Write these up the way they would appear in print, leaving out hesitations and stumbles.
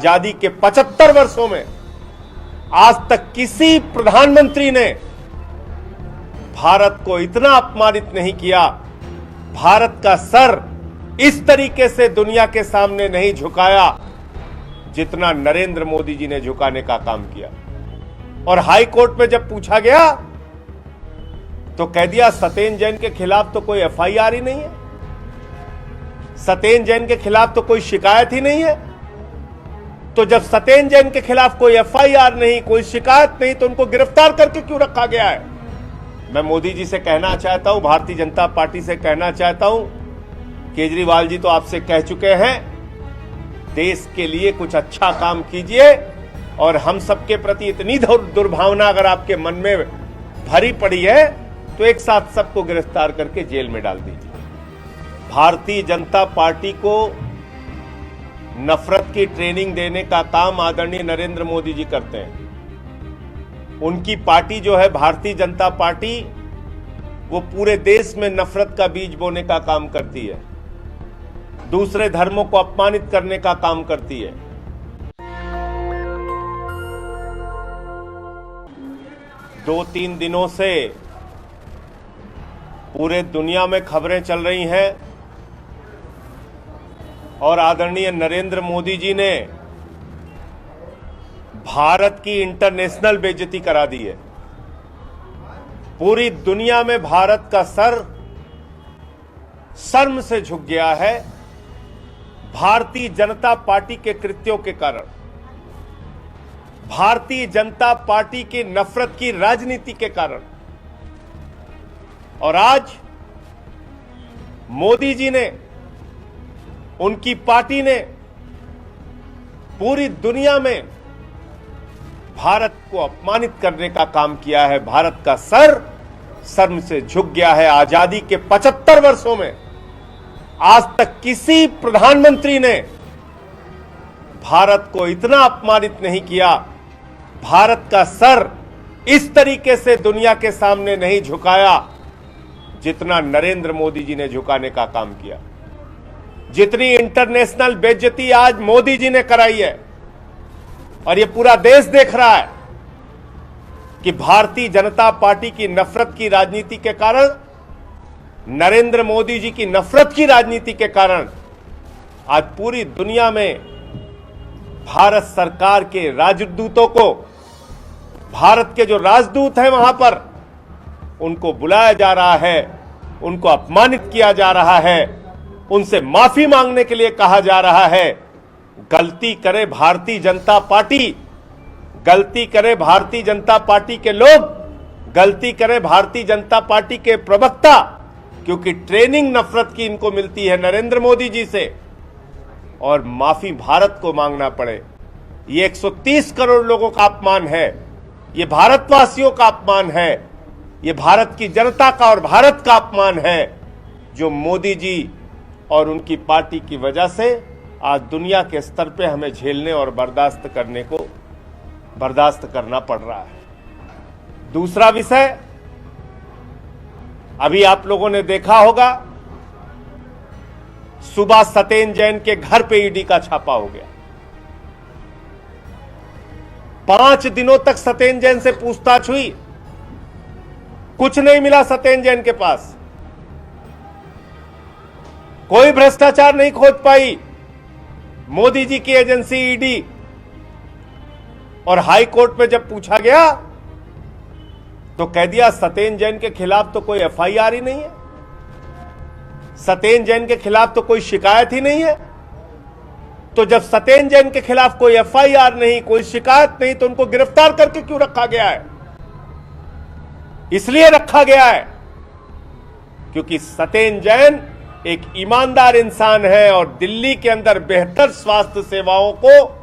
आजादी के 75 वर्षों में आज तक किसी प्रधानमंत्री ने भारत को इतना अपमानित नहीं किया, भारत का सर इस तरीके से दुनिया के सामने नहीं झुकाया जितना नरेंद्र मोदी जी ने झुकाने का काम किया। और हाई कोर्ट में जब पूछा गया तो कह दिया सत्येंद्र जैन के खिलाफ तो कोई एफआईआर ही नहीं है, सत्येंद्र जैन के खिलाफ तो कोई शिकायत ही नहीं है। तो जब सत्येंद्र जैन के खिलाफ कोई एफआईआर नहीं, कोई शिकायत नहीं, तो उनको गिरफ्तार करके क्यों रखा गया है? मैं मोदी जी से कहना चाहता हूं, भारतीय जनता पार्टी से कहना चाहता हूं, केजरीवाल जी तो आपसे कह चुके हैं, देश के लिए कुछ अच्छा काम कीजिए और हम सबके प्रति इतनी दुर्भावना अगर आपके मन में भरी पड़ी है तो एक साथ सबको गिरफ्तार करके जेल में डाल दीजिए। भारतीय जनता पार्टी को नफरत की ट्रेनिंग देने का काम आदरणीय नरेंद्र मोदी जी करते हैं। उनकी पार्टी जो है भारतीय जनता पार्टी, वो पूरे देश में नफरत का बीज बोने का काम करती है, दूसरे धर्मों को अपमानित करने का काम करती है। दो तीन दिनों से पूरे दुनिया में खबरें चल रही हैं और आदरणीय नरेंद्र मोदी जी ने भारत की इंटरनेशनल बेइज्जती करा दी है। पूरी दुनिया में भारत का सर शर्म से झुक गया है भारतीय जनता पार्टी के कृत्यों के कारण, भारतीय जनता पार्टी की नफरत की राजनीति के कारण। और आज मोदी जी ने, उनकी पार्टी ने पूरी दुनिया में भारत को अपमानित करने का काम किया है। भारत का सर शर्म से झुक गया है। आजादी के 75 वर्षों में आज तक किसी प्रधानमंत्री ने भारत को इतना अपमानित नहीं किया, भारत का सर इस तरीके से दुनिया के सामने नहीं झुकाया जितना नरेंद्र मोदी जी ने झुकाने का काम किया। जितनी इंटरनेशनल बेइज्जती आज मोदी जी ने कराई है और ये पूरा देश देख रहा है कि भारतीय जनता पार्टी की नफरत की राजनीति के कारण, नरेंद्र मोदी जी की नफरत की राजनीति के कारण आज पूरी दुनिया में भारत सरकार के राजदूतों को, भारत के जो राजदूत हैं वहां पर, उनको बुलाया जा रहा है, उनको अपमानित किया जा रहा है, उनसे माफी मांगने के लिए कहा जा रहा है। गलती करे भारतीय जनता पार्टी, गलती करे भारतीय जनता पार्टी के लोग, गलती करे भारतीय जनता पार्टी के प्रवक्ता, क्योंकि ट्रेनिंग नफरत की इनको मिलती है नरेंद्र मोदी जी से, और माफी भारत को मांगना पड़े। ये 130 करोड़ लोगों का अपमान है, ये भारतवासियों का अपमान है, ये भारत की जनता का और भारत का अपमान है, जो मोदी जी और उनकी पार्टी की वजह से आज दुनिया के स्तर पे हमें झेलने और बर्दाश्त करना पड़ रहा है। दूसरा विषय, अभी आप लोगों ने देखा होगा, सुबह सत्येंद्र जैन के घर पे ईडी का छापा हो गया। 5 दिनों तक सत्येंद्र जैन से पूछताछ हुई, कुछ नहीं मिला सत्येंद्र जैन के पास, कोई भ्रष्टाचार नहीं खोज पाई मोदी जी की एजेंसी ईडी। और हाई कोर्ट में जब पूछा गया तो कह दिया सत्येंद्र जैन के खिलाफ तो कोई एफआईआर ही नहीं है, सत्येंद्र जैन के खिलाफ तो कोई शिकायत ही नहीं है। तो जब सत्येंद्र जैन के खिलाफ कोई एफआईआर नहीं, कोई शिकायत नहीं, तो उनको गिरफ्तार करके क्यों रखा गया है? इसलिए रखा गया है क्योंकि सत्येंद्र जैन एक ईमानदार इंसान है और दिल्ली के अंदर बेहतर स्वास्थ्य सेवाओं को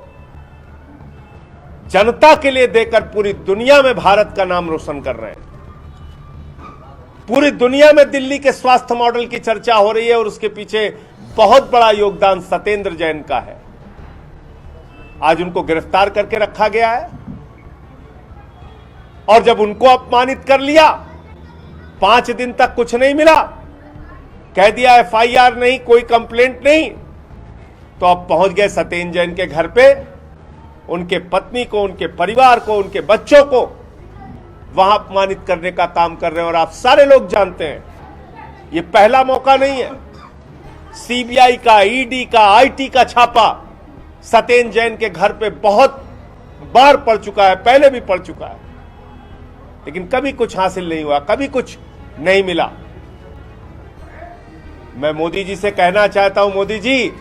जनता के लिए देकर पूरी दुनिया में भारत का नाम रोशन कर रहे हैं। पूरी दुनिया में दिल्ली के स्वास्थ्य मॉडल की चर्चा हो रही है और उसके पीछे बहुत बड़ा योगदान सत्येंद्र जैन का है। आज उनको गिरफ्तार करके रखा गया है और जब उनको अपमानित कर लिया, 5 दिन तक कुछ नहीं मिला, कह दिया एफआईआर नहीं, कोई कंप्लेंट नहीं, तो अब पहुंच गए सत्येंद्र जैन के घर पे उनके पत्नी को, उनके परिवार को, उनके बच्चों को वहां अपमानित करने का काम कर रहे हैं। और आप सारे लोग जानते हैं ये पहला मौका नहीं है। सीबीआई का, ईडी का, आईटी का छापा सत्येंद्र जैन के घर पे बहुत बार पड़ चुका है, पहले भी पड़ चुका है, लेकिन कभी कुछ हासिल नहीं हुआ, कभी कुछ नहीं मिला। मैं मोदी जी से कहना चाहता हूं, मोदी जी,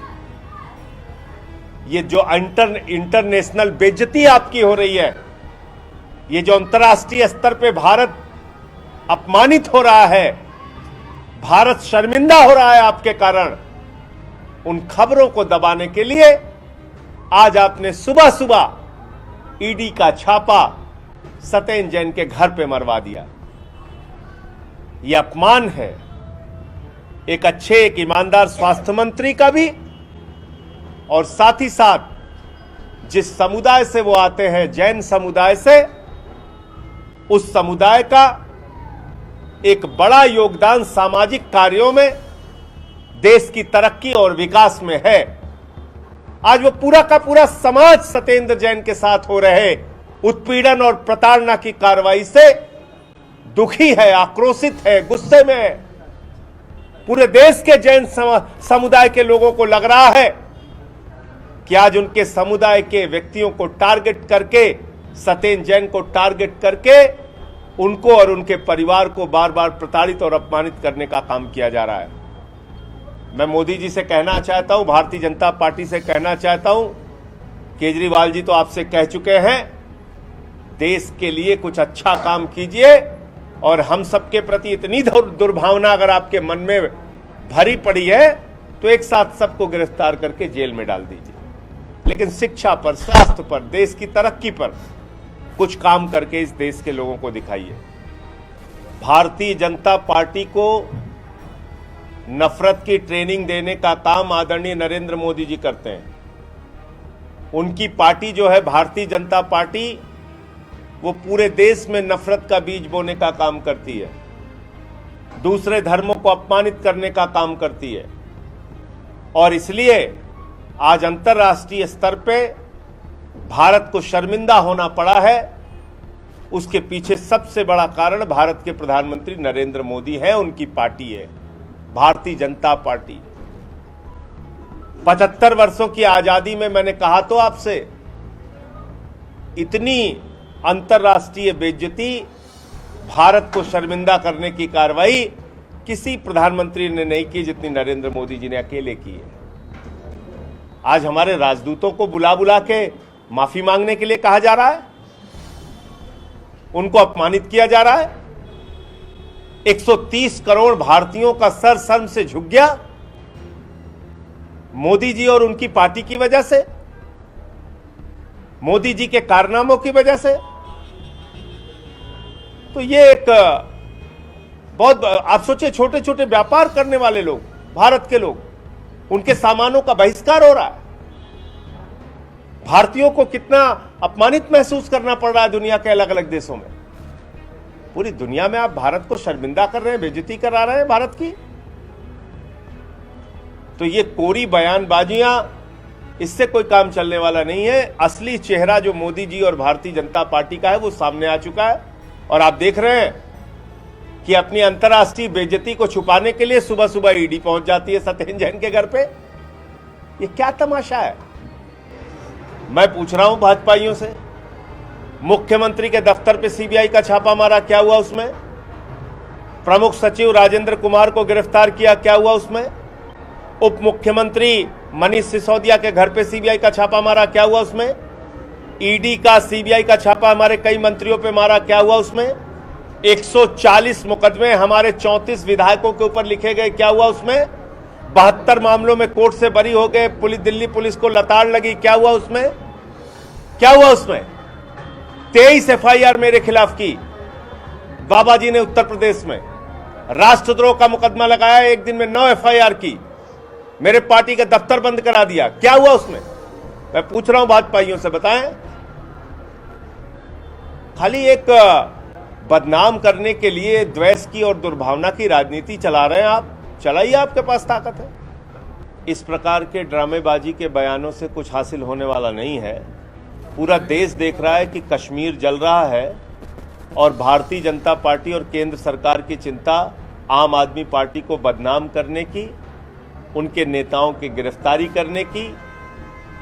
ये जो इंटरनेशनल बेइज्जती आपकी हो रही है, ये जो अंतर्राष्ट्रीय स्तर पे भारत अपमानित हो रहा है, भारत शर्मिंदा हो रहा है आपके कारण, उन खबरों को दबाने के लिए आज आपने सुबह सुबह ईडी का छापा सत्येंद्र जैन के घर पे मरवा दिया। यह अपमान है एक अच्छे, एक ईमानदार स्वास्थ्य मंत्री का भी, और साथ ही साथ जिस समुदाय से वो आते हैं, जैन समुदाय से, उस समुदाय का एक बड़ा योगदान सामाजिक कार्यों में, देश की तरक्की और विकास में है। आज वो पूरा का पूरा समाज सत्येंद्र जैन के साथ हो रहे उत्पीड़न और प्रताड़ना की कार्रवाई से दुखी है, आक्रोशित है, गुस्से में है। पूरे देश के जैन समुदाय के लोगों को लग रहा है कि आज उनके समुदाय के व्यक्तियों को टारगेट करके, सत्येंद्र जैन को टारगेट करके, उनको और उनके परिवार को बार बार प्रताड़ित और अपमानित करने का काम किया जा रहा है। मैं मोदी जी से कहना चाहता हूं, भारतीय जनता पार्टी से कहना चाहता हूं, केजरीवाल जी तो आपसे कह चुके हैं, देश के लिए कुछ अच्छा काम कीजिए, और हम सबके प्रति इतनी दुर्भावना अगर आपके मन में भरी पड़ी है तो एक साथ सबको गिरफ्तार करके जेल में डाल दीजिए, लेकिन शिक्षा पर, स्वास्थ्य पर, देश की तरक्की पर कुछ काम करके इस देश के लोगों को दिखाइए। भारतीय जनता पार्टी को नफरत की ट्रेनिंग देने का काम आदरणीय नरेंद्र मोदी जी करते हैं। उनकी पार्टी जो है भारतीय जनता पार्टी, वो पूरे देश में नफरत का बीज बोने का काम करती है, दूसरे धर्मों को अपमानित करने का काम करती है, और इसलिए आज अंतर्राष्ट्रीय स्तर पे भारत को शर्मिंदा होना पड़ा है। उसके पीछे सबसे बड़ा कारण भारत के प्रधानमंत्री नरेंद्र मोदी है, उनकी पार्टी है भारतीय जनता पार्टी। 75 वर्षों की आजादी में मैंने कहा तो आपसे, इतनी अंतर्राष्ट्रीय बेइज्जती, भारत को शर्मिंदा करने की कार्रवाई किसी प्रधानमंत्री ने नहीं की जितनी नरेंद्र मोदी जी ने अकेले की है। आज हमारे राजदूतों को बुला बुला के माफी मांगने के लिए कहा जा रहा है, उनको अपमानित किया जा रहा है। 130 करोड़ भारतीयों का सर शर्म से झुक गया मोदी जी और उनकी पार्टी की वजह से, मोदी जी के कारनामों की वजह से। तो ये एक बहुत, आप सोचिए, छोटे छोटे व्यापार करने वाले लोग, भारत के लोग, उनके सामानों का बहिष्कार हो रहा है। भारतीयों को कितना अपमानित महसूस करना पड़ रहा है दुनिया के अलग अलग देशों में। पूरी दुनिया में आप भारत को शर्मिंदा कर रहे हैं, बेइज्जती करा रहे हैं भारत की। तो ये कोरी बयानबाजियां, इससे कोई काम चलने वाला नहीं है। असली चेहरा जो मोदी जी और भारतीय जनता पार्टी का है वो सामने आ चुका है, और आप देख रहे हैं कि अपनी अंतर्राष्ट्रीय बेइज्जती को छुपाने के लिए सुबह सुबह ईडी पहुंच जाती है सत्येंद्र जैन के घर पे। ये क्या तमाशा है? मैं पूछ रहा हूं भाजपाइयों से, मुख्यमंत्री के दफ्तर पे सीबीआई का छापा मारा, क्या हुआ उसमें? प्रमुख सचिव राजेंद्र कुमार को गिरफ्तार किया, क्या हुआ उसमें? उप मुख्यमंत्री मनीष सिसोदिया के घर पे सीबीआई का छापा मारा, क्या हुआ उसमें? ईडी का, सीबीआई का छापा हमारे कई मंत्रियों पे मारा, क्या हुआ उसमें? 140 मुकदमे हमारे 34 विधायकों के ऊपर लिखे गए, क्या हुआ उसमें? 72 मामलों में कोर्ट से बरी हो गए, दिल्ली पुलिस को लताड़ लगी, क्या हुआ उसमें? क्या हुआ उसमें? 23 एफआईआर मेरे खिलाफ की बाबा जी ने उत्तर प्रदेश में, राष्ट्रद्रोह का मुकदमा लगाया, एक दिन में 9 एफआईआर की, मेरे पार्टी का दफ्तर बंद करा दिया, क्या हुआ उसमें? मैं पूछ रहा हूं भाजपाइयों से, बताएं। खाली एक बदनाम करने के लिए द्वेष की और दुर्भावना की राजनीति चला रहे हैं आप। चलाइए, आपके पास ताकत है। इस प्रकार के ड्रामेबाजी के बयानों से कुछ हासिल होने वाला नहीं है। पूरा देश देख रहा है कि कश्मीर जल रहा है और भारतीय जनता पार्टी और केंद्र सरकार की चिंता आम आदमी पार्टी को बदनाम करने की, उनके नेताओं की गिरफ्तारी करने की,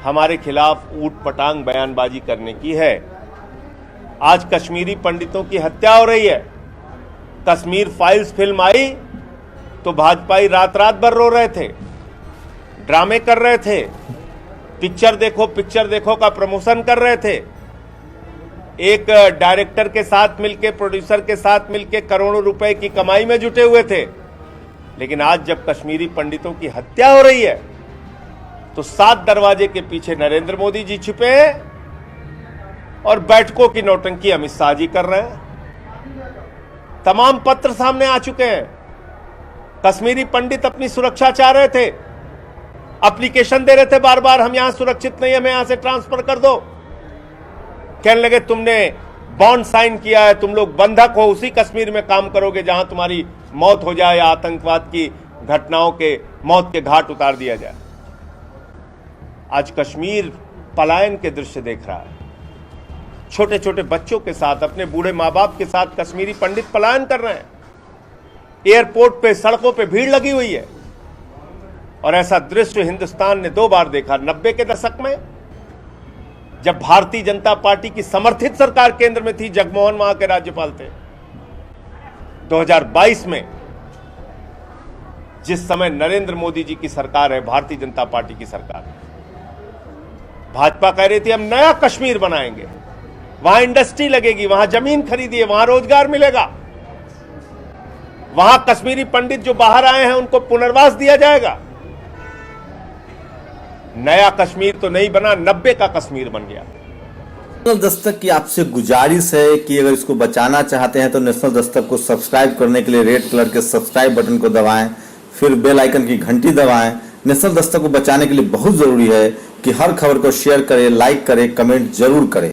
हमारे खिलाफ ऊट पटांग बयानबाजी करने की है। आज कश्मीरी पंडितों की हत्या हो रही है। कश्मीर फाइल्स फिल्म आई तो भाजपाई रात रात भर रो रहे थे, ड्रामे कर रहे थे, पिक्चर देखो का प्रमोशन कर रहे थे। एक डायरेक्टर के साथ मिलके, प्रोड्यूसर के साथ मिलके करोड़ों रुपए की कमाई में जुटे हुए थे। लेकिन आज जब कश्मीरी पंडितों की हत्या हो रही है तो 7 दरवाजे के पीछे नरेंद्र मोदी जी छिपे हैं और बैठकों की नौटंकी अमित शाह जी कर रहे हैं। तमाम पत्र सामने आ चुके हैं। कश्मीरी पंडित अपनी सुरक्षा चाह रहे थे, एप्लीकेशन दे रहे थे बार बार, हम यहां सुरक्षित नहीं, हमें यहां से ट्रांसफर कर दो। कहने लगे तुमने बॉन्ड साइन किया है, तुम लोग बंधक हो, उसी कश्मीर में काम करोगे जहां तुम्हारी मौत हो जाए या आतंकवाद की घटनाओं के मौत के घाट उतार दिया जाए। आज कश्मीर पलायन के दृश्य देख रहा है। छोटे छोटे बच्चों के साथ, अपने बूढ़े मां बाप के साथ कश्मीरी पंडित पलायन कर रहे हैं। एयरपोर्ट पे, सड़कों पे भीड़ लगी हुई है। और ऐसा दृश्य हिंदुस्तान ने 2 बार देखा। 90 के दशक में जब भारतीय जनता पार्टी की समर्थित सरकार केंद्र में थी, जगमोहन वहां के राज्यपाल थे। 2022 में जिस समय नरेंद्र मोदी जी की सरकार है, भारतीय जनता पार्टी की सरकार, भाजपा कह रही थी हम नया कश्मीर बनाएंगे, वहां इंडस्ट्री लगेगी, वहां जमीन खरीदिए, वहां रोजगार मिलेगा, वहां कश्मीरी पंडित जो बाहर आए हैं उनको पुनर्वास दिया जाएगा। नया कश्मीर तो नहीं बना, 90 का कश्मीर बन गया। नेशनल दस्तक की आपसे गुजारिश है कि अगर इसको बचाना चाहते हैं तो नेशनल दस्तक को सब्सक्राइब करने के लिए रेड कलर के सब्सक्राइब बटन को दबाएं, फिर बेल आइकन की घंटी दबाएं। नेशनल दस्तक को बचाने के लिए बहुत जरूरी है कि हर खबर को शेयर करें, लाइक करें, कमेंट जरूर करें।